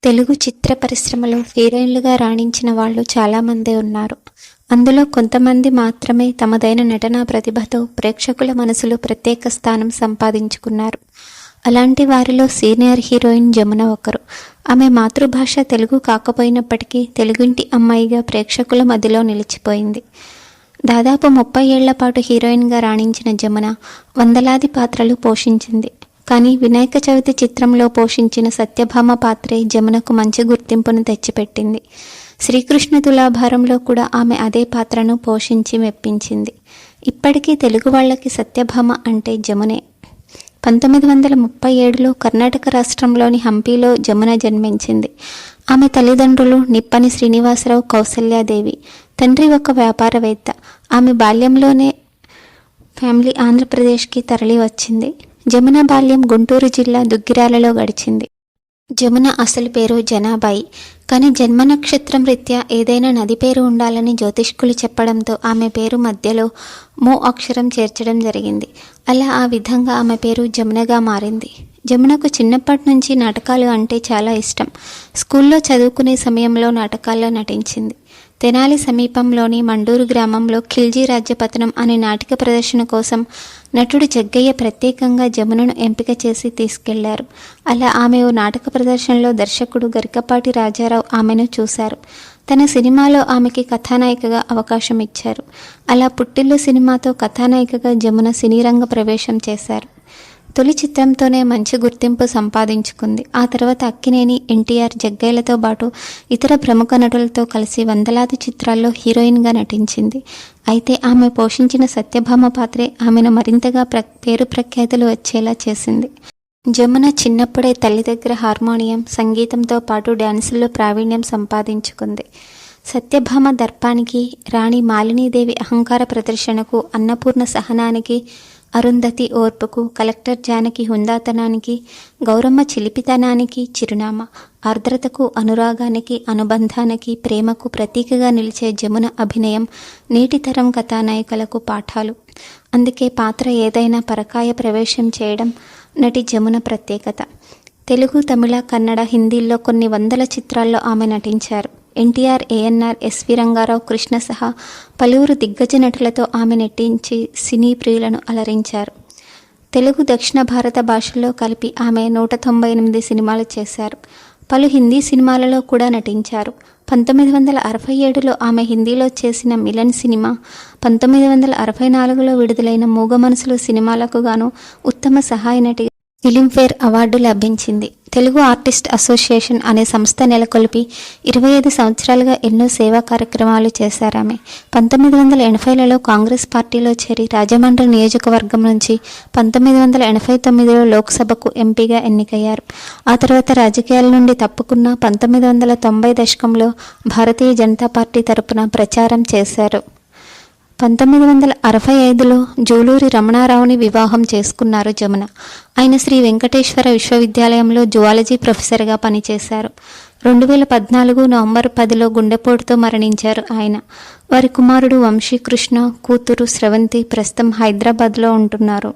తెలుగు చిత్ర పరిశ్రమలో హీరోయిన్లుగా రాణించిన వాళ్ళు చాలామందే ఉన్నారు. అందులో కొంతమంది మాత్రమే తమదైన నటనా ప్రతిభతో ప్రేక్షకుల మనసులో ప్రత్యేక స్థానం సంపాదించుకున్నారు. అలాంటి వారిలో సీనియర్ హీరోయిన్ జమున ఒకరు. ఆమె మాతృభాష తెలుగు కాకపోయినప్పటికీ తెలుగింటి అమ్మాయిగా ప్రేక్షకుల మధ్యలో నిలిచిపోయింది. దాదాపు 30 ఏళ్ల పాటు హీరోయిన్గా రాణించిన జమున వందలాది పాత్రలు పోషించింది. కానీ వినాయక చవితి చిత్రంలో పోషించిన సత్యభామ పాత్రే జమునకు మంచి గుర్తింపును తెచ్చిపెట్టింది. శ్రీకృష్ణ తులాభారంలో కూడా ఆమె అదే పాత్రను పోషించి మెప్పించింది. ఇప్పటికీ తెలుగు వాళ్ళకి సత్యభామ అంటే జమునే. 1937లో కర్ణాటక రాష్ట్రంలోని హంపీలో జమున జన్మించింది. ఆమె తల్లిదండ్రులు నిప్పని శ్రీనివాసరావు, కౌసల్యాదేవి. తండ్రి ఒక వ్యాపారవేత్త. ఆమె బాల్యంలోనే ఫ్యామిలీ ఆంధ్రప్రదేశ్కి తరలి వచ్చింది. జమున బాల్యం గుంటూరు జిల్లా దుగ్గిరాలలో గడిచింది. జమున అసలు పేరు జనాబాయి. కానీ జన్మ నక్షత్రం రీత్యా ఏదైనా నది పేరు ఉండాలని జ్యోతిష్కులు చెప్పడంతో ఆమె పేరు మధ్యలో మో అక్షరం చేర్చడం జరిగింది. అలా ఆ విధంగా ఆమె పేరు జమునగా మారింది. జమునకు చిన్నప్పటి నుంచి నాటకాలు అంటే చాలా ఇష్టం. స్కూల్లో చదువుకునే సమయంలో నాటకాల్లో నటించింది. తెనాలి సమీపంలోని మండూరు గ్రామంలో ఖిల్జీ రాజ్యపతనం అనే నాటిక ప్రదర్శన కోసం నటుడు జగ్గయ్య ప్రత్యేకంగా జమునను ఎంపిక చేసి తీసుకెళ్లారు. అలా ఆమె ఓ నాటక ప్రదర్శనలో దర్శకుడు గరికపాటి రాజారావు ఆమెను చూశారు. తన సినిమాలో ఆమెకి కథానాయికగా అవకాశం ఇచ్చారు. అలా పుట్టిల్లు సినిమాతో కథానాయికగా జమున సినీరంగ ప్రవేశం చేశారు. తొలి చిత్రంతోనే మంచి గుర్తింపు సంపాదించుకుంది. ఆ తర్వాత అక్కినేని, ఎన్టీఆర్, జగ్గయ్యలతో పాటు ఇతర ప్రముఖ నటులతో కలిసి వందలాది చిత్రాల్లో హీరోయిన్గా నటించింది. అయితే ఆమె పోషించిన సత్యభామ పాత్రే ఆమెను మరింతగా పేరు ప్రఖ్యాతులు వచ్చేలా చేసింది. జమున చిన్నప్పుడే తల్లి దగ్గర హార్మోనియం, సంగీతంతో పాటు డ్యాన్సుల్లో ప్రావీణ్యం సంపాదించుకుంది. సత్యభామ దర్పానికి, రాణి మాలినీదేవి అహంకార ప్రదర్శనకు, అన్నపూర్ణ సహనానికి, అరుంధతి ఓర్పుకు, కలెక్టర్ జానకి హుందాతనానికి, గౌరమ్మ చిలిపితనానికి చిరునామా, ఆర్ద్రతకు, అనురాగానికి, అనుబంధానికి, ప్రేమకు ప్రతీకగా నిలిచే జమున అభినయం నేటి తరం కథానాయికలకు పాఠాలు. అందుకే పాత్ర ఏదైనా పరకాయ ప్రవేశం చేయడం నటి జమున ప్రత్యేకత. తెలుగు, తమిళ, కన్నడ, హిందీల్లో కొన్ని వందల చిత్రాల్లో ఆమె నటించారు. ఎన్టీఆర్, ఏఎన్ఆర్, ఎస్వి రంగారావు, కృష్ణ సహా పలువురు దిగ్గజ నటులతో ఆమె నటించి సినీ ప్రియులను అలరించారు. తెలుగు, దక్షిణ భారత భాషల్లో కలిపి ఆమె 198 సినిమాలు చేశారు. పలు హిందీ సినిమాలలో కూడా నటించారు. 1967లో ఆమె హిందీలో చేసిన మిలన్ సినిమా, 1964లో విడుదలైన మూగ మనసులు సినిమాలకు గాను ఉత్తమ సహాయ నటి ఫిలింఫేర్ అవార్డు లభించింది. తెలుగు ఆర్టిస్ట్ అసోసియేషన్ అనే సంస్థ నెలకొల్పి 25 సంవత్సరాలుగా ఎన్నో సేవా కార్యక్రమాలు చేశారామె. 1980లలో కాంగ్రెస్ పార్టీలో చేరి రాజమండ్రి నియోజకవర్గం నుంచి 1989లో లోక్సభకు ఎంపీగా ఎన్నికయ్యారు. ఆ తర్వాత రాజకీయాల నుండి తప్పుకున్న 1990 దశకంలో భారతీయ జనతా పార్టీ తరపున ప్రచారం చేశారు. 1965లో జూలూరి రమణారావుని వివాహం చేసుకున్నారు జమున. ఆయన శ్రీ వెంకటేశ్వర విశ్వవిద్యాలయంలో జువాలజీ ప్రొఫెసర్గా పనిచేశారు. 2014 నవంబర్ 10లో గుండెపోటుతో మరణించారు ఆయన. వారి కుమారుడు వంశీకృష్ణ, కూతురు స్రవంతి ప్రస్తుతం హైదరాబాద్లో ఉంటున్నారు.